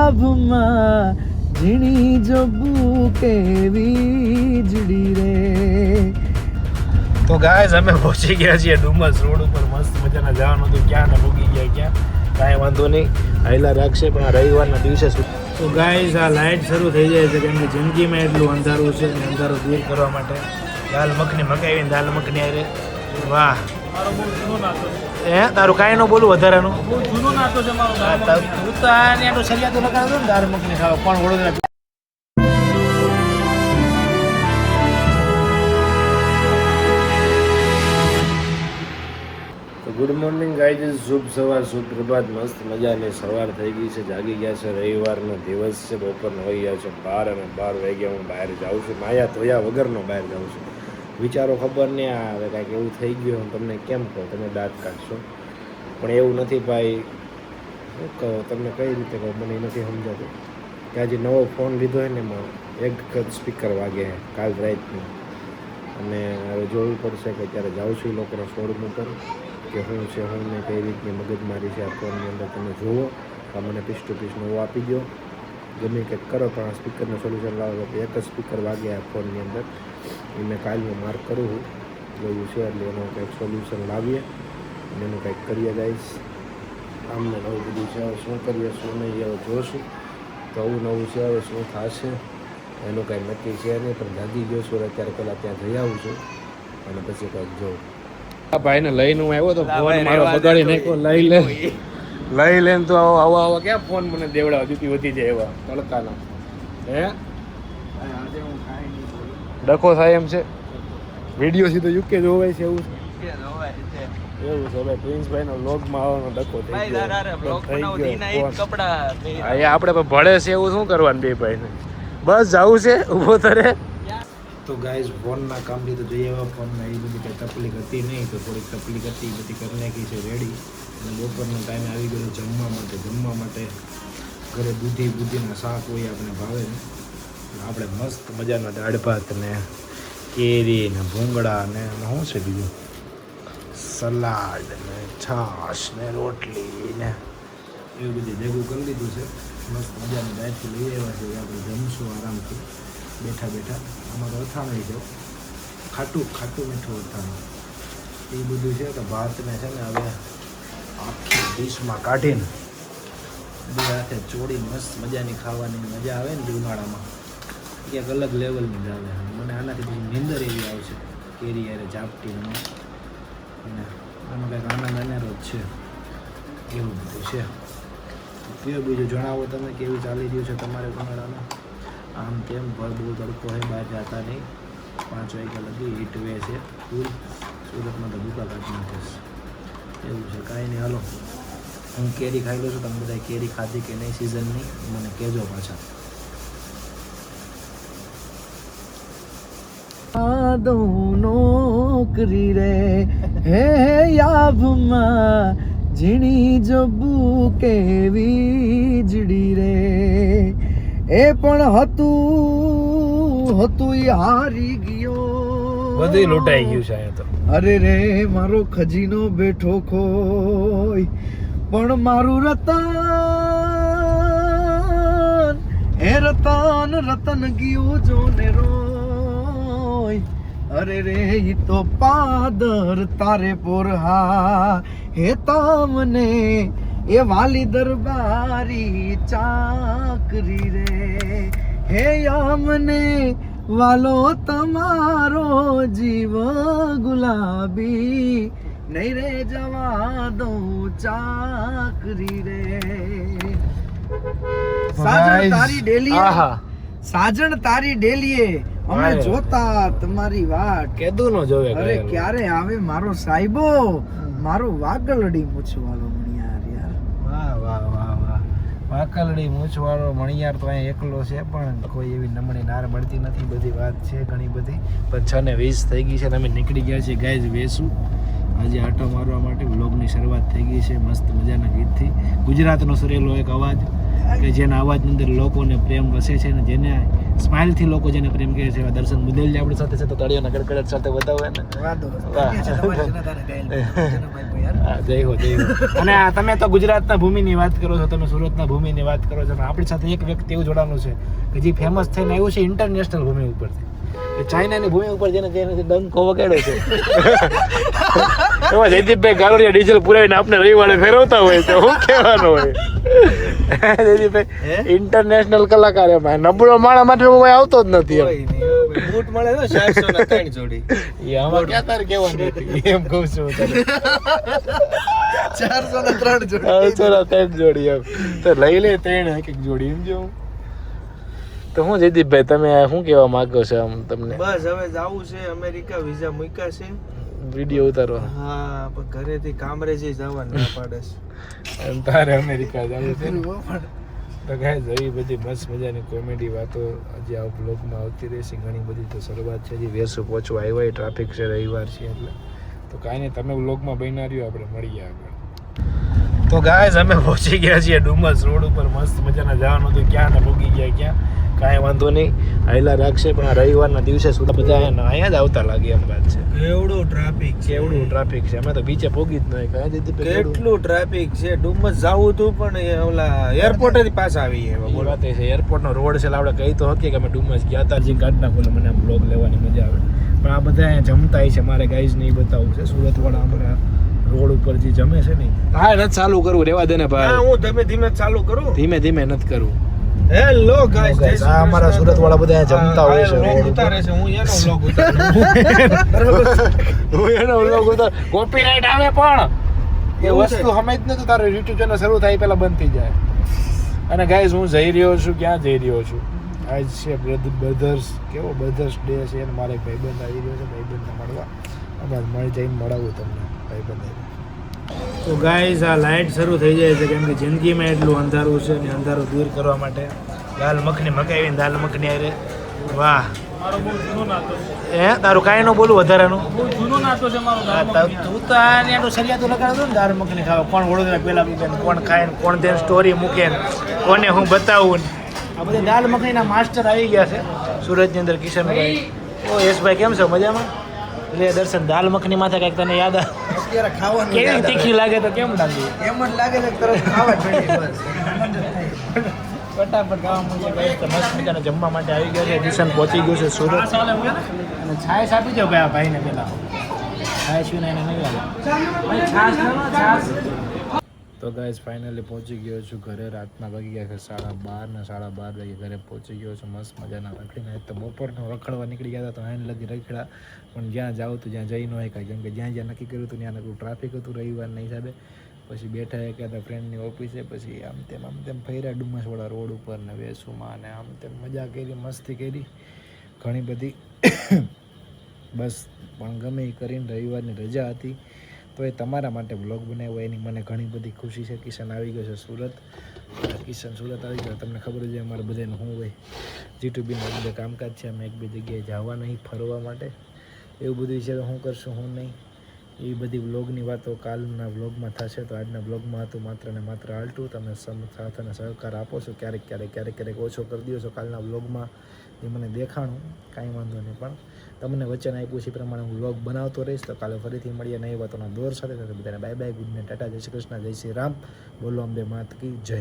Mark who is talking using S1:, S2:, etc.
S1: યાબમાં ઝીણી જોબુ કેવી જડી રે.
S2: તો ગાઈઝ અમે પહોંચી ગયા છીએ ડુમસ રોડ ઉપર. મસ્ત મજાના જવાનું હતું, ક્યાં ને ભૂગી ગયા ક્યાં, કાંઈ વાંધો નહીં, હાઈલા રાખશે. પણ આ રવિવારના દિવસે તો ગાઈઝ આ લાઇટ શરૂ થઈ જાય છે કેમ કે જિંદગીમાં એટલું અંધારું છે અને અંધારું દૂર કરવા માટે દાલ મખની મકાવીને દાલ મખની આવે. વાહ, તારું કાંઈ ન બોલું વધારાનું, બહુ જૂનો નાસ્તો છે મારો. તું તો આને સરિયા તો લગાડો ને દાલ મખની ખાવા. પણ વડોદરા ગુડ મોર્નિંગ ગાઈઝ, શુભ સવાર, શુભ પ્રભાત. મસ્ત મજાની સવાર થઈ ગઈ છે, જાગી ગયા છે, રવિવારનો દિવસ છે, બપોરના હોઈ ગયા છે 12 અને 12 વાગ્યા હું બહાર જાઉં છું. માયા ધોયા વગરનો બહાર જાઉં છું. વિચારો ખબર નહીં આવે, કાંઈક એવું થઈ ગયું. હું તમને કેમ કહું, તમે દાંત કાઢશો, પણ એવું નથી ભાઈ. શું કહો તમને, કઈ રીતે કહું, મને નથી સમજાતું કે આજે નવો ફોન લીધો હોય ને એમાં એક જ સ્પીકર વાગે કાલ રાતનું. અને હવે જોવું પડશે કે ત્યારે જાઉં છું લોકોના શોરૂમ ઉપર કે શું છે શું નહીં, કઈ રીતની મગજમારી છે આ ફોનની અંદર. તમે જુઓ, આ મને પીસ ટુ પીસ નવો આપી દો, ગમે કંઈક કરો, પણ આ સ્પીકરનું સોલ્યુશન લાવો. તો એક જ સ્પીકર વાગે આ ફોનની અંદર. એ મેં કાલનું માર્ક કરું છું, જોયું છે, એટલે એનું કંઈક સોલ્યુશન લાવીએ અને એનું કંઈક કરીએ ગાઈસ. આમને નવું બધું છે, હવે શું કરીએ શું નહીં હવે જોશું. તો આવું નવું છે, હવે શું થશે એનું કાંઈ નક્કી છે નહીં. પણ જાગી ગયો છું અત્યારે, પહેલાં ત્યાં જઈ આવું છું અને પછી કંઈક જોઉં. ભાઈને લઈને હું આવ્યો તો ફોન મારો બગાડી નાખ્યો. લઈ લેને તો આવા ક્યાં ફોન મને દેવડાવ દીધી વધી જાય એવા તડકાના. હે ડખો થાય એમ છે. વિડીયો સીધો યુકે જોવાય છે એવું છે. એવું છે ભાઈ, પ્રિન્સભાઈનો વ્લોગમાં આવવાનો ડખો થઈ ગયો. આપણે ભળે છે એવું શું કરવાનું બે ભાઈને. બસ જવું છે ઊભો તરે. તો ગાઈઝ ફોનના કામથી તો જઈએ એવા ફોનમાં એ બધી કંઈ તકલીફ હતી નહીં, તો થોડીક તકલીફ હતી, એ બધી કરી નાખી છે રેડી. અને બપોરનો ટાઈમ આવી ગયો જમવા માટે. ઘરે બુદ્ધિના શાક હોય આપણે ભાવે ને, આપણે મસ્ત મજાના દાળ ભાત ને કેરી ને ભૂંગળા ને શું છે બીજું, સલાડ ને છાશ ને રોટલી ને એવું બધું ભેગું કરી લીધું છે. મસ્ત મજાની ડાયટથી લઈ આવ્યા છે. આપણે જમશું આરામથી બેઠા બેઠા. અમારું અથાણું છે, ખાટું મીઠું અથાણું એ બધું છે. તો ભાતને છે ને હવે આખી ડીશમાં કાઢીને બે હાથે ચોળી મસ્ત મજાની ખાવાની મજા આવે ને ઉનાળામાં, એક અલગ લેવલની જ આવે. મને આનાથી બીજી નીંદર એવી આવશે કેરી યારે ઝાપટીમાં, અને આનો કંઈક આનંદ અનેરો જ છે. એવું બધું છે. કયો બીજું જણાવો તમે, કેવી ચાલી રહ્યું છે તમારે ઉનાળામાં? આમ તેમ બહુ તડકો હોય, બહાર જતા નહીં. 5 વાગ્યા લગી હીટ વે છે ફૂલ. સુરતમાં તો ભૂકા કાઢી નાખે છે. એવું છે, કાંઈ નહીં. હાલો, હું કેરી ખાઈ લઉં છું. તમે બધા કેરી ખાધી કે નહીં સિઝનની મને કહેજો પાછા.
S1: નોકરી રે હે યાબમાં ઝીણી જોબુ કેવી જડી રે. એ પણ હતું હારી ગયો,
S2: બધું લૂંટાઈ ગયું છે અહીંયા તો.
S1: અરે રે મારો ખજીનો બેઠો ખોય, પણ મારું રતન હે રતન ગયું જો ને રોય. અરે રે ઈ તો પાદર તારે પોરહા હે તમને એ વાલી દરબારી ચાકરી રે. હે યામને વાલો તમારો જીવ ગુલાબી નહીં રે જવા દઉં ચાકરી રે. સાજણ તારી ડેલીએ, સાજણ તારી ડેલીએ અમે જોતા તમારી વાટ.
S2: કેદું નો જોવે,
S1: અરે ક્યારે આવે મારો સાહેબો, મારો વાગલડી મૂછવાળો મણિયાર યાર.
S2: વાહ વાહ વાહ વાહ, વાકલડી મૂછવાળો મણિયાર તો અહીંયા એકલો છે, પણ કોઈ એવી નમણી નાર મળતી નથી. બધી વાત છે ઘણી બધી, પણ 6:20 થઈ ગઈ છે અને અમે નીકળી ગયા છીએ ગાઈઝ વેસુ. આજે આટો મારવા માટે વ્લોગની શરૂઆત થઈ ગઈ છે મસ્ત મજાના ગીતથી. ગુજરાતનો સુરેલો એક અવાજ કે જેના અવાજની અંદર લોકોને પ્રેમ વસે છે ને જેને સ્માઇલથી લોકો જેને પ્રેમ કરે છે એવા દર્શન મુદેલજી આપણી સાથે છે, તો તાળીઓના ગડગડાટ સાથે બતાવો એને. હા, જય હો, જય હો. અને તમે તો ગુજરાતના ભૂમિની વાત કરો છો, તમે સુરતના ભૂમિની વાત કરો છો, પણ આપણી સાથે એક વ્યક્તિ એવું જોડાનું છે કે જે ફેમસ થઈને આવ્યું છે ઇન્ટરનેશનલ ભૂમિ ઉપરથી, કે ચાઇનાની ભૂમિ ઉપર જેને ડંકો વગાડ્યો છે. એમાં જયદીપભાઈ ગાલોડિયા ડીઝલ પુરાવીને આપણે રવિવારે ફેરવતા હોય તો શું કહેવાનું હોય? જયદીપભાઈ ઇન્ટરનેશનલ કલાકાર, એમાં નબળો માણા માટે કોઈ આવતો જ નથી એમ.
S1: બૂટ મળે તો 400 ના 3 જોડી.
S2: એ આમાં ક્યાં તારે કહેવાનું એમ કહું છું તને.
S1: 400 ના 3 જોડી.
S2: 400 ના 3 જોડી એમ તો લઈ લે 3 એક જોડી એમ જો. તો હું જયદીપભાઈ તમે શું કહેવા માંગો છો આમ તમને?
S1: બસ હવે જાવું છે અમેરિકા, વિઝા મૂક્યા છે.
S2: વિડીયો ઉતારવા?
S1: હા, પણ ઘરેથી કામરેજે જવાનું ના પાડે છે.
S2: તારે અમેરિકા જવું છે. તો ગાઈઝ એવી બધી મસ્ત મજાની કોમેડી વાતો હજી આ બ્લોગમાં આવતી રહેશે ઘણી બધી. તો શરૂઆત છે હજી વેસુ પહોંચવા આવ્યા, ટ્રાફિક છે, રવિવાર છે એટલે. તો કાંઈ નહીં, તમે બ્લોગમાં બન્યા રહ્યો, આપણે મળીએ આગળ. તો ગાઈઝ અમે પહોંચી ગયા છીએ ડુમસ રોડ ઉપર. મસ્ત મજાના જવાનું હતું, ક્યાં ને ભૂગી ગયા ક્યાં, કાંઈ વાંધો નહીં, હાઈલા રાખશે. પણ આ રવિવારના દિવસે સુધા બધા અહીંયા જ આવતા લાગે એમ વાત છે.
S1: એવડું ટ્રાફિક છે,
S2: એવડું ટ્રાફિક છે, અમે તો બીચે પોગી જ નહીં. કાંઈ દીધી
S1: કેટલું ટ્રાફિક છે. ડુમસ જાવું હતું પણ ઓલા એરપોર્ટ થી પાછા આવી
S2: એ વાત છે. એરપોર્ટનો રોડ છે, આપણે કહી તો હકીએ કે અમે ડુમસ ગયા હતા. જે કાઢ નાખો મને આમ બ્લોગ લેવાની મજા આવે. પણ આ બધા અહીંયા જમતા છે, મારે ગાઈઝ નહીં બતાવવું છે. સુરતવાળા અમારા રોડ ઉપર જે જમે છે ને, હા નથી ચાલુ કરવું, રેવા દે ને ભાઈ.
S1: હું ધીમે ધીમે ચાલુ કરું,
S2: ધીમે ધીમે નથી કરવું.
S1: હેલો ગાઈસ,
S2: આ અમારા સુરતવાળા બધા જમતા હોય છે.
S1: વ્લોગ ઉતારે છે, હું એનો વ્લોગ ઉતારું.
S2: હું એનો વ્લોગ ઉતાર. કોપીરાઈટ આવે પણ એ વસ્તુ સમજ નથી. તારો યુટ્યુબ ચેનલ શરૂ થાય પહેલા બંધ થઈ જાય. અને ગાઈઝ હું જઈ રહ્યો છું, ક્યાં જઈ રહ્યો છું? આજ છે બ્રધર્સ, કેવો બ્રધર્સ ડે છે, અને મારે એક ભાઈબંધ આવી રહ્યો છે, ભાઈબંધને મળવા. અમારે મળી જઈને મળાવું તમને ભાઈબંધ. તો ગાઈઝ આ લાઇટ શરૂ થઈ જાય છે, કેમ કે જિંદગીમાં એટલું અંધારું છે, ને અંધારું દૂર કરવા માટે દાલ મખની મકાવીને દાલ મખની આરે. વાહ, હે તારું કાંઈ ન બોલું વધારાનું? બહુ જૂનો નાતો છે મારો. તું તો આનું સરિયાતું લગાડતો ને દાળ મખની ખાવા. કોણ વડોદરા પહેલાં મૂકે ને કોણ ખાય ને કોણ તેની સ્ટોરી મૂકે ને કોને હું બતાવું ને. આ બધા દાલ મખનીના માસ્ટર આવી ગયા છે સુરતની અંદર. કિશનભાઈ, ઓ યશભાઈ કેમ છો? મજામાં? એટલે દર્શન દાલ મખની માથે કંઈક તને યાદ આવે?
S1: અત્યારે ખાવાનું
S2: કેવી તીખી લાગે તો કેમ લાગે?
S1: એમ જ લાગે છે તરત ખાવા જ મળી. બસ
S2: ફટાફટ ખાવા મળીએ. તો મસ્ત મજાને જમવા માટે આવી ગયા છે. કિશન પહોંચી ગયું છે સુરત. અને છાશ આપી દો ભાઈ આ ભાઈને પેલા. છાશ ને એને નહીં આવે. છાશ. તો ગાઈઝ ફાઇનલી પહોંચી ગયો છું ઘરે. રાતના વાગી ગયા છે 12:30 ને 12:30 વાગે ઘરે પહોંચી ગયો છું. મસ્ત મજાના રખડીને. તો બપોરનો રખડવા નીકળી ગયા હતા, તો આઈને લગી રખડા. પણ જ્યાં જાઉં તો જ્યાં જઈ ન હોય કાંઈ, કેમ કે જ્યાં જ્યાં નક્કી કર્યું હતું ત્યાં નકરું ટ્રાફિક હતું રવિવારના હિસાબે. પછી બેઠા એકાદા ફ્રેન્ડની ઓફિસે, પછી આમ તેમ ફર્યા ડુમસવાળા રોડ ઉપર ને વેસુમાં, ને આમ તેમ મજા કરી, મસ્તી કરી ઘણી બધી. બસ પણ ગમે એ કરીને રવિવારની રજા હતી, તો એ તમારા માટે બ્લોગ બનાવ્યો, એની મને ઘણી બધી ખુશી છે. કિશન આવી ગયો છે સુરત. કિશન સુરત આવી ગયો, તમને ખબર છે અમારે બધાને શું હોય, જીટુબીના બધા કામકાજ છે. અમે એક બે જગ્યાએ જવા નહીં ફરવા માટે, એવું બધું છે. તો શું કરશું શું નહીં, એ બધી વ્લોગની વાતો કાલના વ્લોગમાં થશે. તો આજના વ્લોગમાં હતું માત્ર ને માત્ર આલટું. તમે સાથ અને સહકાર આપો છો, ક્યારેક ઓછો કરી દો છો કાલના વ્લોગમાં, એ મને દેખાણું, કાંઈ વાંધો નહીં. પણ તમને વચન આપ્યું છે એ પ્રમાણે હું વ્લોગ બનાવતો રહીશ. તો કાલે ફરીથી મળીએ નવી વાતોના દોર સાથે. બધાને bye bye, good night, Tata, જય શ્રી કૃષ્ણ, જય શ્રી રામ, બોલો અંબે માત કી જય.